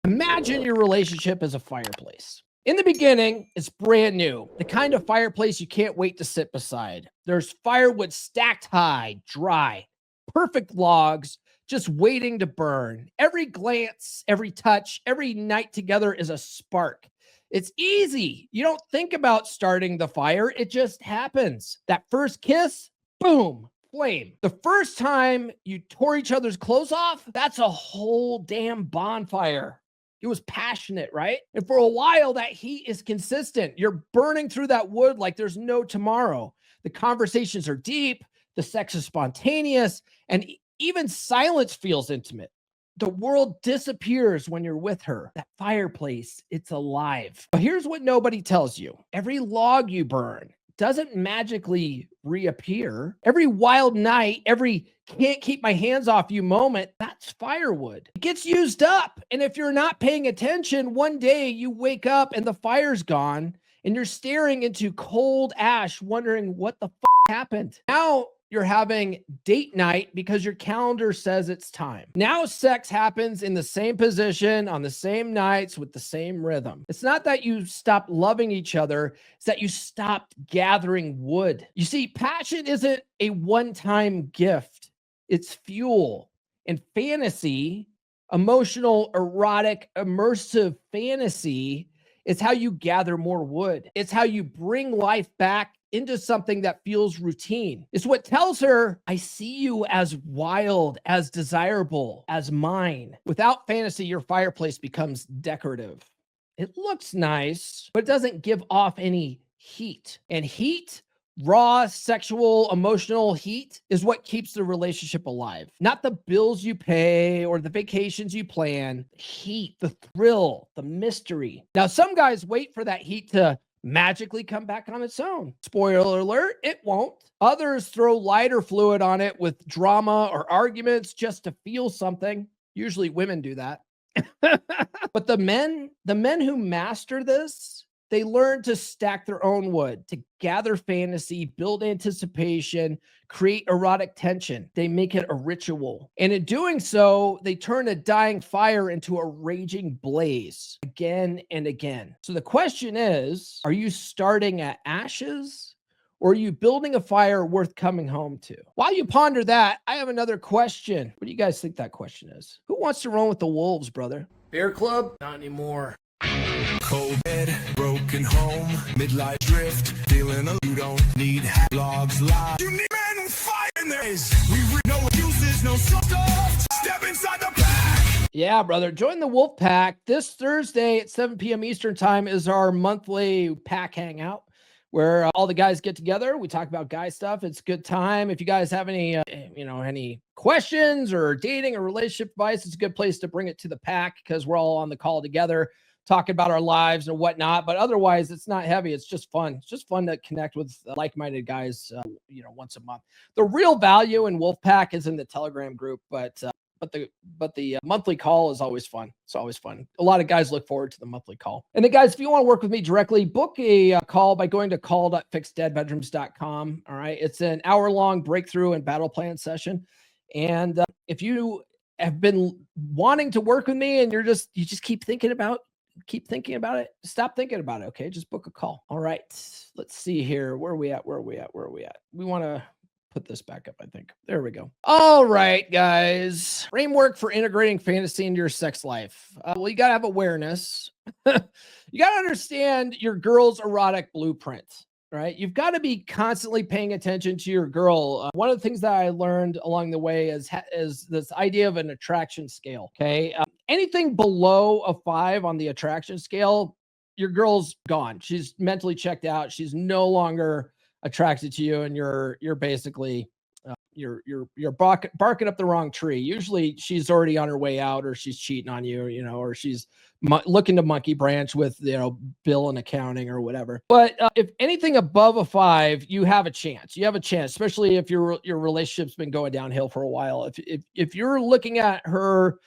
Imagine your relationship as a fireplace. In the beginning, it's brand new, the kind of fireplace you can't wait to sit beside. There's firewood stacked high, dry, perfect logs, just waiting to burn. Every glance, every touch, every night together is a spark. It's easy. You don't think about starting the fire, it just happens. That first kiss, boom, flame. The first time you tore each other's clothes off, that's a whole damn bonfire. It was passionate, right? And for a while, that heat is consistent. You're burning through that wood like there's no tomorrow. The conversations are deep, the sex is spontaneous, and even silence feels intimate. The world disappears when you're with her. That fireplace, it's alive. But here's what nobody tells you. Every log you burn doesn't magically reappear. Every wild night, every can't keep my hands off you moment, that's firewood. It gets used up. And if you're not paying attention, one day you wake up and the fire's gone and you're staring into cold ash, wondering what the happened. Now you're having date night because your calendar says it's time. Now sex happens in the same position on the same nights with the same rhythm. It's not that you stopped loving each other, it's that you stopped gathering wood. You see, passion isn't a one-time gift. It's fuel. And fantasy, emotional, erotic, immersive fantasy is how you gather more wood. It's how you bring life back into something that feels routine. It's what tells her, I see you as wild, as desirable, as mine. Without fantasy, your fireplace becomes decorative. It looks nice, but it doesn't give off any heat. And heat, raw, sexual, emotional heat is what keeps the relationship alive. Not the bills you pay or the vacations you plan. Heat, the thrill, the mystery. Now, some guys wait for that heat to magically come back on its own. Spoiler alert, it won't. Others throw lighter fluid on it with drama or arguments just to feel something. Usually women do that. But the men who master this, they learn to stack their own wood, to gather fantasy, build anticipation, create erotic tension. They make it a ritual. And in doing so, they turn a dying fire into a raging blaze again and again. So the question is, are you starting at ashes or are you building a fire worth coming home to? While you ponder that, I have another question. What do you guys think that question is? Who wants to run with the wolves, brother? Bear Club? Not anymore. Cold bed, broken home, midlife drift, feeling you don't need logs live. You need men fire in there. We read no excuses, no soft off. Step inside the pack. Yeah, brother. Join the Wolf Pack. This Thursday at 7 p.m. Eastern time is our monthly pack hangout where all the guys get together. We talk about guy stuff. It's a good time. If you guys have any, any questions or dating or relationship advice, it's a good place to bring it to the pack because we're all on the call together, talking about our lives and whatnot. But otherwise, it's not heavy. It's just fun. It's just fun to connect with like-minded guys, once a month. The real value in Wolfpack is in the Telegram group, but the monthly call is always fun. It's always fun. A lot of guys look forward to the monthly call. And then guys, if you want to work with me directly, book a call by going to call.fixdeadbedrooms.com. All right. It's an hour-long breakthrough and battle plan session. And if you have been wanting to work with me and you just keep thinking about it, stop thinking about it. Okay. Just book a call. All right. Let's see here. Where are we at? We want to put this back up, I think. There we go. All right, guys. Framework for integrating fantasy into your sex life. Well, you got to have awareness. You got to understand your girl's erotic blueprint, right? You've got to be constantly paying attention to your girl. One of the things that I learned along the way is this idea of an attraction scale, okay? Anything below a 5 on the attraction scale, your girl's gone. She's mentally checked out. She's no longer attracted to you, and you're basically you're barking up the wrong tree. Usually she's already on her way out, or she's cheating on you, or she's looking to monkey branch with bill and accounting or whatever. But if anything above a 5, you have a chance. Especially if your relationship's been going downhill for a while. If you're looking at her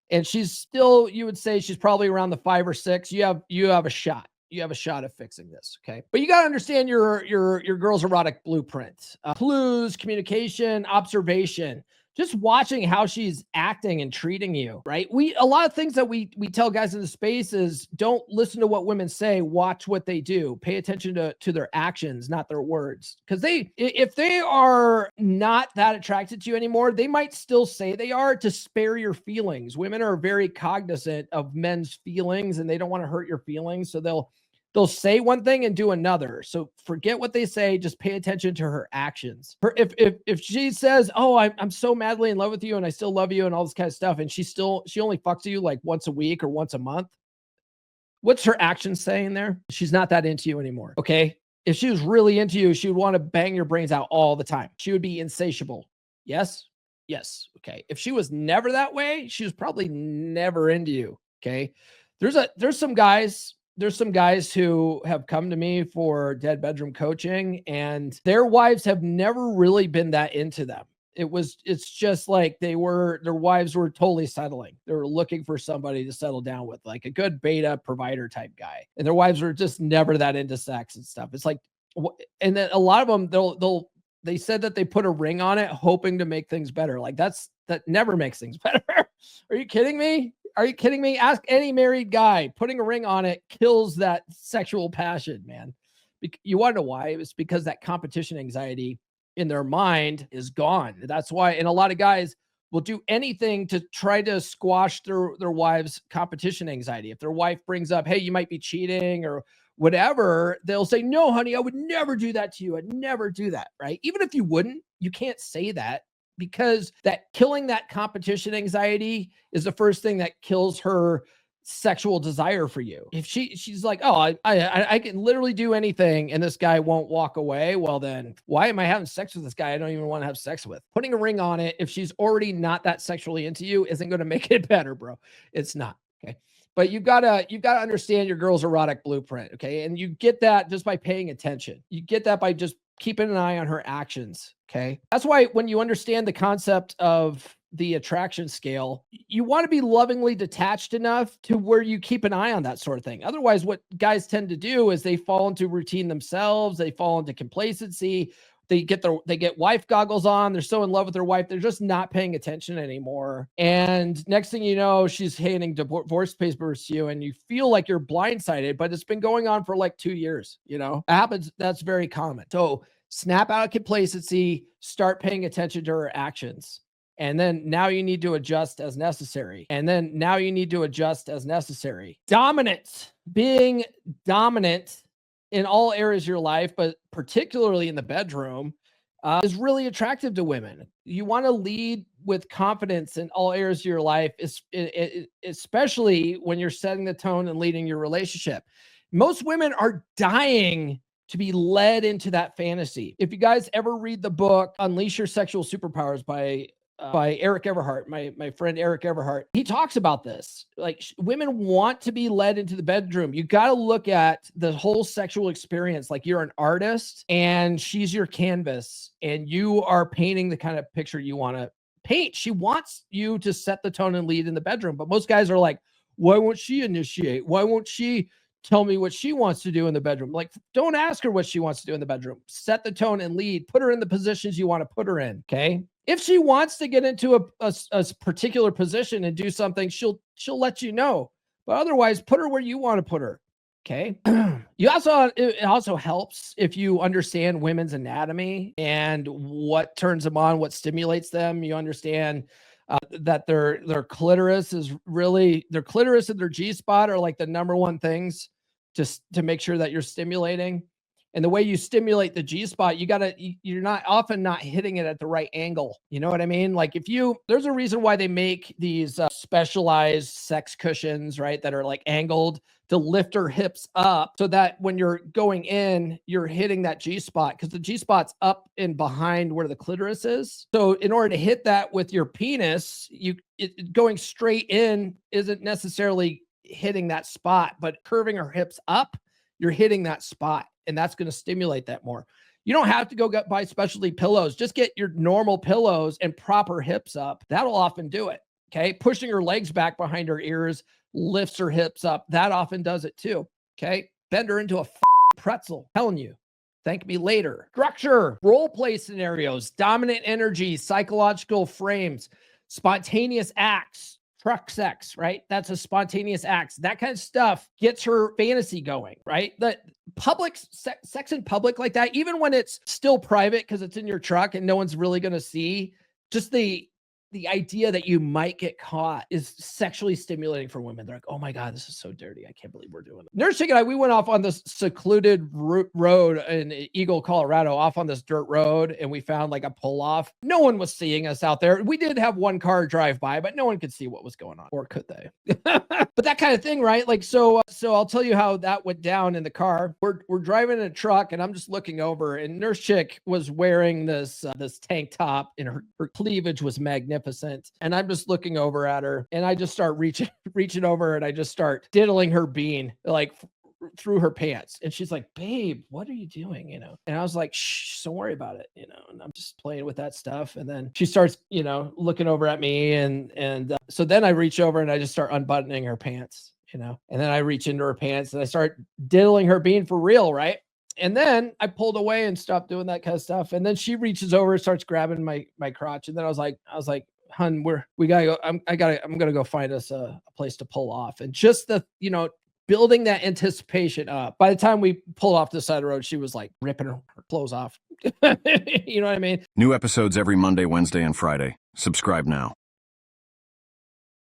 and she's still, you would say she's probably around the 5 or 6, you have a shot. You have a shot of fixing this, okay? But you got to understand your girl's erotic blueprint. Clues, communication, observation. just watching how she's acting and treating you, right? A lot of things that we tell guys in the space is don't listen to what women say, watch what they do. Pay attention to their actions, not their words. Because if they are not that attracted to you anymore, they might still say they are to spare your feelings. Women are very cognizant of men's feelings and they don't want to hurt your feelings. So they'll say one thing and do another. So forget what they say. Just pay attention to her actions. If she says, "Oh, I'm so madly in love with you and I still love you," and all this kind of stuff, and she only fucks you like once a week or once a month, what's her actions saying there? She's not that into you anymore. Okay. If she was really into you, she would want to bang your brains out all the time. She would be insatiable. Yes. Yes. Okay. If she was never that way, she was probably never into you. Okay. There's some guys who have come to me for dead bedroom coaching and their wives have never really been that into them. It's just like their wives were totally settling. They were looking for somebody to settle down with, like a good beta provider type guy. And their wives were just never that into sex and stuff. It's like, and then a lot of them, they said that they put a ring on it, hoping to make things better. Like that never makes things better. Are you kidding me? Are you kidding me? Ask any married guy. Putting a ring on it kills that sexual passion, man. You want to know why? It's because that competition anxiety in their mind is gone. That's why, and a lot of guys will do anything to try to squash their wife's competition anxiety. If their wife brings up, "Hey, you might be cheating," or whatever, they'll say, "No, honey, I would never do that to you. I'd never do that," right? Even if you wouldn't, you can't say that, because killing that competition anxiety is the first thing that kills her sexual desire for you. If she's like, "Oh, I can literally do anything and this guy won't walk away," well then why am I having sex with this guy I don't even want to have sex with? Putting a ring on it, if she's already not that sexually into you, isn't going to make it better, bro. It's not. Okay. But you've got to understand your girl's erotic blueprint. Okay. And you get that just by paying attention. You get that by just keeping an eye on her actions. Okay. That's why when you understand the concept of the attraction scale, you want to be lovingly detached enough to where you keep an eye on that sort of thing. Otherwise, what guys tend to do is they fall into routine themselves. They fall into complacency. They get wife goggles on. They're so in love with their wife. They're just not paying attention anymore. And next thing you know, she's handing divorce papers to you and you feel like you're blindsided, but it's been going on for like 2 years. It happens. That's very common. So snap out of complacency, start paying attention to her actions. And then now you need to adjust as necessary. Dominance, being dominant in all areas of your life, but particularly in the bedroom, is really attractive to women. You want to lead with confidence in all areas of your life, especially when you're setting the tone and leading your relationship. Most women are dying to be led into that fantasy. If you guys ever read the book Unleash Your Sexual Superpowers by Eric Everhart, my friend Eric Everhart, he talks about this. Like, women want to be led into the bedroom. You got to look at the whole sexual experience like you're an artist and she's your canvas and you are painting the kind of picture you want to paint. She wants you to set the tone and lead in the bedroom. But most guys are like, "Why won't she initiate? Why won't she tell me what she wants to do in the bedroom?" Like, don't ask her what she wants to do in the bedroom. Set the tone and lead. Put her in the positions you want to put her in. Okay. If she wants to get into a particular position and do something, she'll let you know. But otherwise, put her where you want to put her. Okay. It also helps if you understand women's anatomy and what turns them on, what stimulates them. You understand that their clitoris and their G spot are like the number one things to make sure that you're stimulating. And the way you stimulate the G spot, you're often not hitting it at the right angle. You know what I mean? Like there's a reason why they make these specialized sex cushions, right? That are like angled to lift her hips up so that when you're going in, you're hitting that G spot, because the G spot's up and behind where the clitoris is. So in order to hit that with your penis, going straight in isn't necessarily hitting that spot, but curving her hips up, you're hitting that spot. And that's going to stimulate that more. You don't have to go buy specialty pillows. Just get your normal pillows and prop her hips up. That'll often do it. Okay. Pushing her legs back behind her ears lifts her hips up. That often does it too. Okay. Bend her into a pretzel. I'm telling you. Thank me later. Structure, role play scenarios, dominant energy, psychological frames, spontaneous acts, truck sex, right? That's a spontaneous act. That kind of stuff gets her fantasy going, right? The public sex in public like that, even when it's still private because it's in your truck and no one's really going to see, just the idea that you might get caught is sexually stimulating for women. They're like, oh my God, this is so dirty. I can't believe we're doing it. Nurse Chick and I, we went off on this secluded road in Eagle, Colorado, off on this dirt road, and we found like a pull off. No one was seeing us out there. We did have one car drive by, but no one could see what was going on, or could they? But that kind of thing, right? Like, so I'll tell you how that went down in the car. We're driving in a truck, and I'm just looking over, and Nurse Chick was wearing this tank top, and her cleavage was magnificent. And I'm just looking over at her, and I just start reaching over, and I just start diddling her bean like through her pants. And she's like, babe, what are you doing? You know? And I was like, shh, don't worry about it. You know, and I'm just playing with that stuff. And then she starts, you know, looking over at me. And so then I reach over and I just start unbuttoning her pants, you know, and then I reach into her pants and I start diddling her bean for real. Right. And then I pulled away and stopped doing that kind of stuff. And then she reaches over and starts grabbing my crotch. And then I was like, hun, we gotta go. I'm gonna go find us a place to pull off. And just the, you know, building that anticipation up. By the time we pulled off the side of the road, she was like ripping her clothes off. You know what I mean? New episodes every Monday, Wednesday, and Friday. Subscribe now.